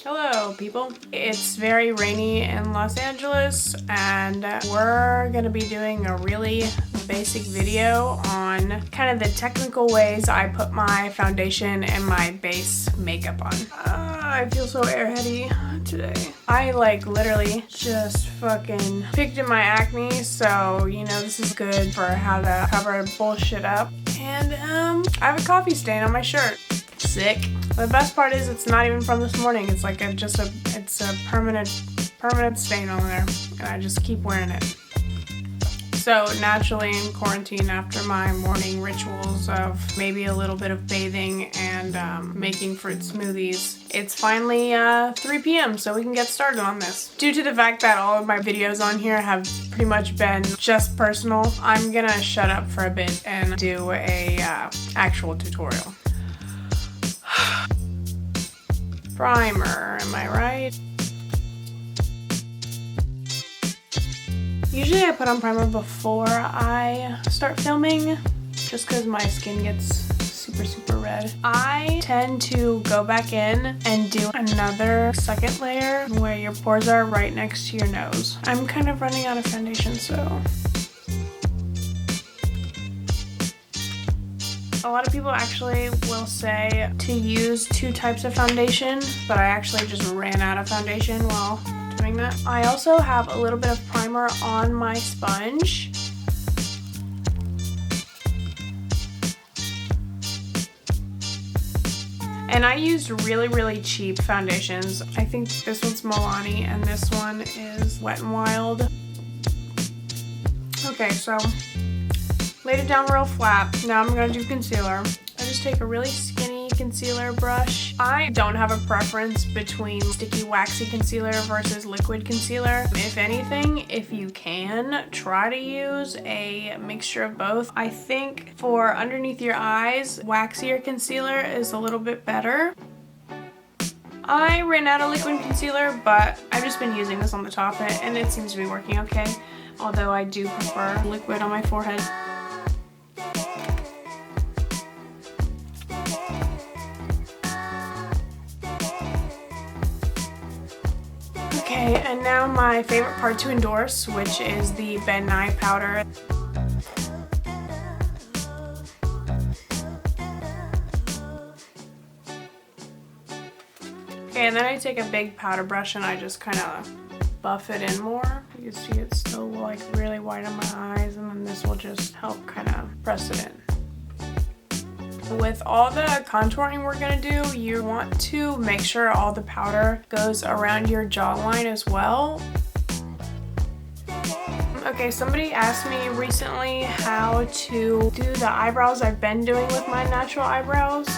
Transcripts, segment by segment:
Hello people. It's very rainy in Los Angeles and we're gonna be doing a really basic video on kind of the technical ways I put my foundation and my base makeup on. I feel so airheady today. I literally just fucking picked at my acne, so you know this is good for how to cover bullshit up. And I have a coffee stain on my shirt. Sick. The best part is it's not even from this morning. It's like it's a permanent stain on there, and I just keep wearing it. So naturally in quarantine, after my morning rituals of maybe a little bit of bathing and making fruit smoothies, it's finally 3 p.m. so we can get started on this. Due to the fact that all of my videos on here have pretty much been just personal, I'm gonna shut up for a bit and do a actual tutorial. Primer, am I right? Usually I put on primer before I start filming, just because my skin gets super red. I tend to go back in and do another second layer where your pores are right next to your nose. I'm kind of running out of foundation, so. A lot of people actually will say to use 2 types of foundation, but I actually just ran out of foundation while doing that. I also have a little bit of primer on my sponge. And I used really cheap foundations. I think this one's Milani and this one is Wet n Wild. Okay, so laid it down real flat. Now I'm gonna do concealer. I just take a really skinny concealer brush. I don't have a preference between sticky waxy concealer versus liquid concealer. If anything, if you can, try to use a mixture of both. I think for underneath your eyes, waxier concealer is a little bit better. I ran out of liquid concealer, but I've just been using this on the top and it seems to be working okay. Although I do prefer liquid on my forehead. Okay, and now my favorite part to endorse, which is the Ben Nye powder. Okay, and then I take a big powder brush and I just kind of buff it in more. You can see it's still like really white on my eyes, and then this will just help kind of press it in. With all the contouring we're gonna do, you want to make sure all the powder goes around your jawline as well. Okay, somebody asked me recently how to do the eyebrows I've been doing with my natural eyebrows.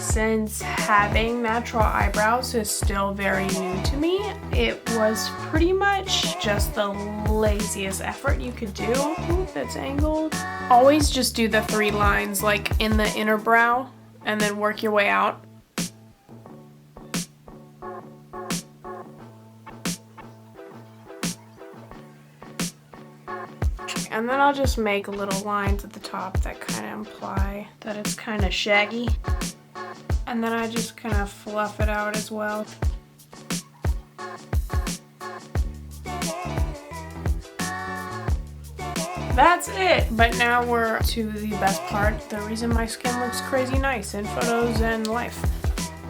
Since having natural eyebrows is still very new to me, it was pretty much just the laziest effort you could do. Ooh, that's angled. Always just do the 3 lines like in the inner brow and then work your way out. And then I'll just make little lines at the top that kind of imply that it's kind of shaggy. And then I just kind of fluff it out as well. That's it! But now we're to the best part, the reason my skin looks crazy nice in photos and life.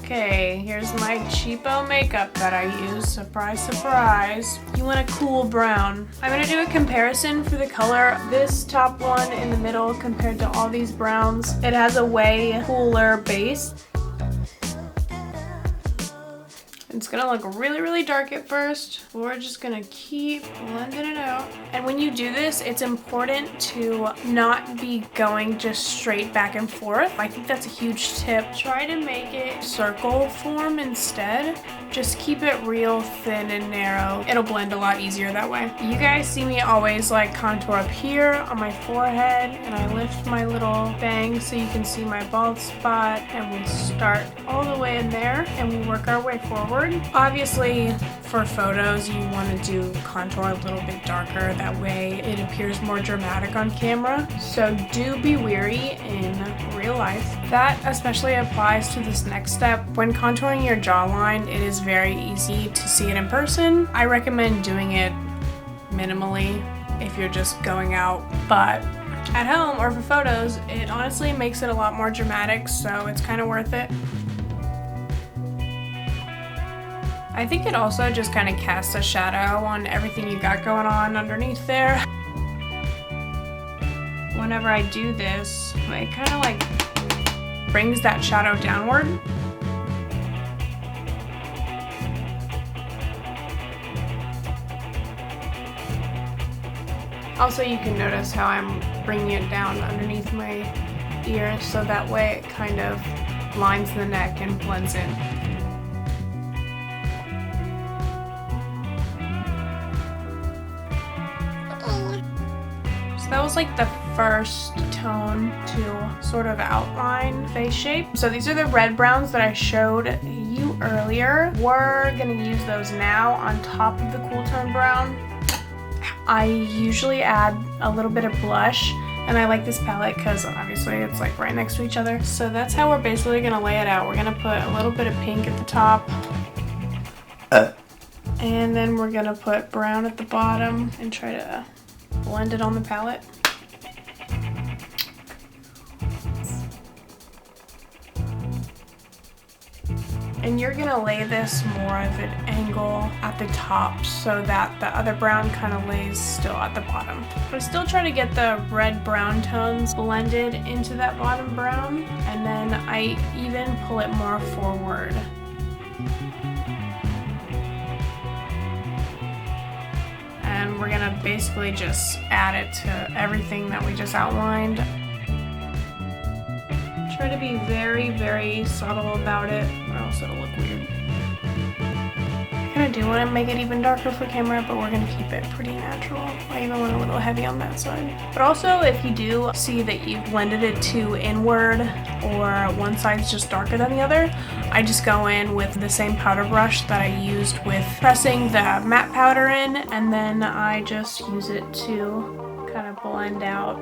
Okay, here's my cheapo makeup that I use. Surprise, surprise. You want a cool brown. I'm gonna do a comparison for the color. This top one in the middle compared to all these browns, it has a way cooler base. It's gonna look really dark at first. We're just gonna keep blending it out. And when you do this, it's important to not be going just straight back and forth. I think that's a huge tip. Try to make it circle form instead. Just keep it real thin and narrow. It'll blend a lot easier that way. You guys see me always like contour up here on my forehead, and I lift my little bangs so you can see my bald spot, and we start all the way in there and we work our way forward. downward. Obviously, for photos, you want to do contour a little bit darker. That way it appears more dramatic on camera. So do be wary in real life. That especially applies to this next step. When contouring your jawline, it is very easy to see it in person. I recommend doing it minimally if you're just going out, but at home or for photos, it honestly makes it a lot more dramatic, so it's kind of worth it. I think it also just kind of casts a shadow on everything you got going on underneath there. Whenever I do this, it kind of like brings that shadow downward. Also, you can notice how I'm bringing it down underneath my ear, so that way it kind of lines the neck and blends in. So that was like the first tone to sort of outline face shape. So these are the red browns that I showed you earlier. We're gonna use those now on top of the cool tone brown. I usually add a little bit of blush, and I like this palette because obviously it's like right next to each other. So that's how we're basically gonna lay it out. We're gonna put a little bit of pink at the top, and then we're gonna put brown at the bottom and try to blend it on the palette. And you're gonna lay this more of an angle at the top so that the other brown kind of lays still at the bottom. But still try to get the red brown tones blended into that bottom brown, and then I even pull it more forward. And we're gonna basically just add it to everything that we just outlined. Try to be very, very subtle about it, or else it'll look weird. I kind of do want to make it even darker for camera, but we're going to keep it pretty natural. I even went a little heavy on that side. But also, if you do see that you've blended it too inward, or one side's just darker than the other, I just go in with the same powder brush that I used with pressing the matte powder in, and then I just use it to kind of blend out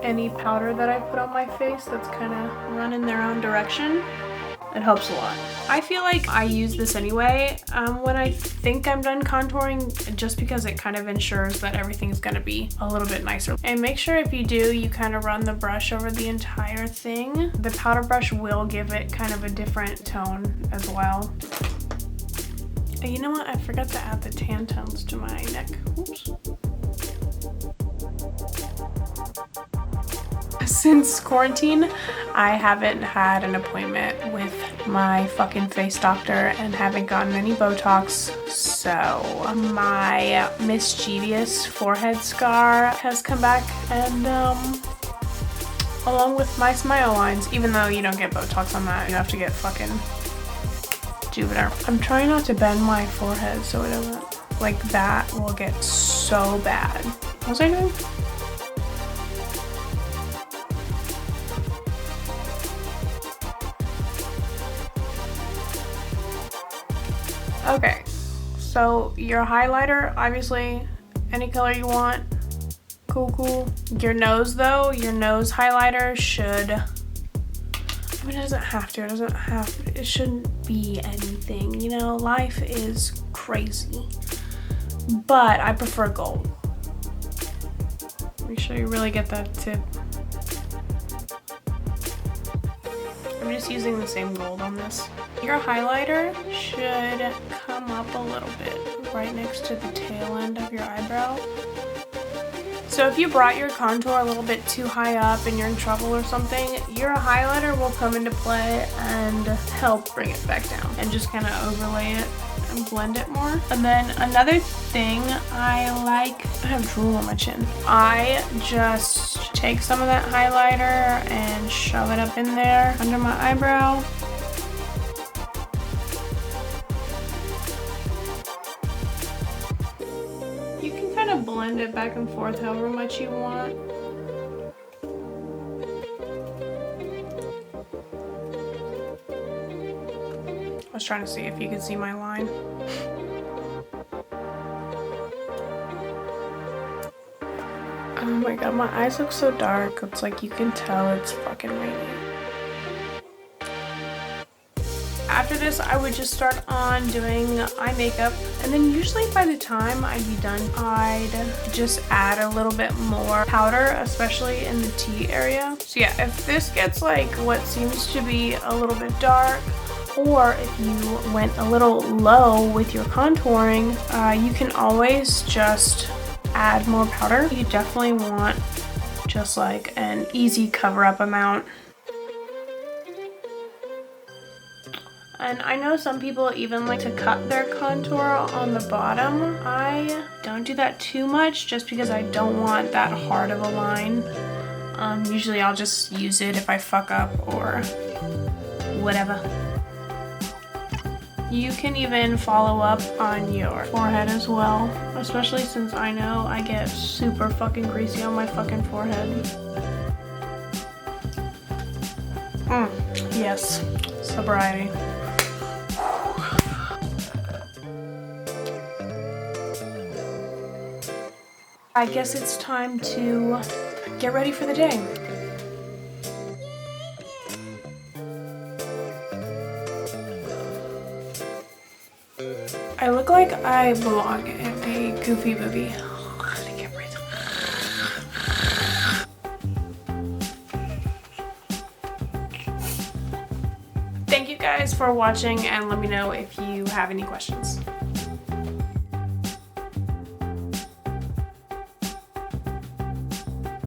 any powder that I put on my face that's kind of running their own direction. It helps a lot. I feel like I use this anyway when I think I'm done contouring, just because it kind of ensures that everything's gonna be a little bit nicer. And make sure if you do, you kind of run the brush over the entire thing. The powder brush will give it kind of a different tone as well. And you know what? I forgot to add the tan tones to my neck. Oops. Since quarantine, I haven't had an appointment with my fucking face doctor and haven't gotten any Botox, so my mischievous forehead scar has come back, and along with my smile lines, even though you don't get Botox on that, you have to get fucking Juveder. I'm trying not to bend my forehead so it doesn't, like, that will get so bad. What was I doing? Okay, so your highlighter, obviously any color you want, cool. Your nose though, your nose highlighter should, I mean, it doesn't have to, it shouldn't be anything, you know, life is crazy, but I prefer gold. Make sure you really get that tip. I'm just using the same gold on this. Your highlighter should come up a little bit right next to the tail end of your eyebrow. So if you brought your contour a little bit too high up and you're in trouble or something, your highlighter will come into play and help bring it back down and just kind of overlay it and blend it more. And then another thing I have drool on my chin. I just take some of that highlighter and shove it up in there under my eyebrow. You can kind of blend it back and forth however much you want. was trying to see if you could see my line. Oh my god, my eyes look so dark. It's like you can tell it's fucking rainy. After this, I would just start on doing eye makeup, and then usually by the time I'd be done, I'd just add a little bit more powder, especially in the T area. So yeah, if this gets like what seems to be a little bit dark, or if you went a little low with your contouring, you can always just add more powder. You definitely want just like an easy cover-up amount. And I know some people even like to cut their contour on the bottom. I don't do that too much just because I don't want that hard of a line. Usually I'll just use it if I fuck up or whatever. You can even follow up on your forehead as well, especially since I know I get super fucking greasy on my fucking forehead. Yes, sobriety. I guess it's time to get ready for the day. I look like I belong in a Goofy movie. I can't breathe. Thank you guys for watching, and let me know if you have any questions.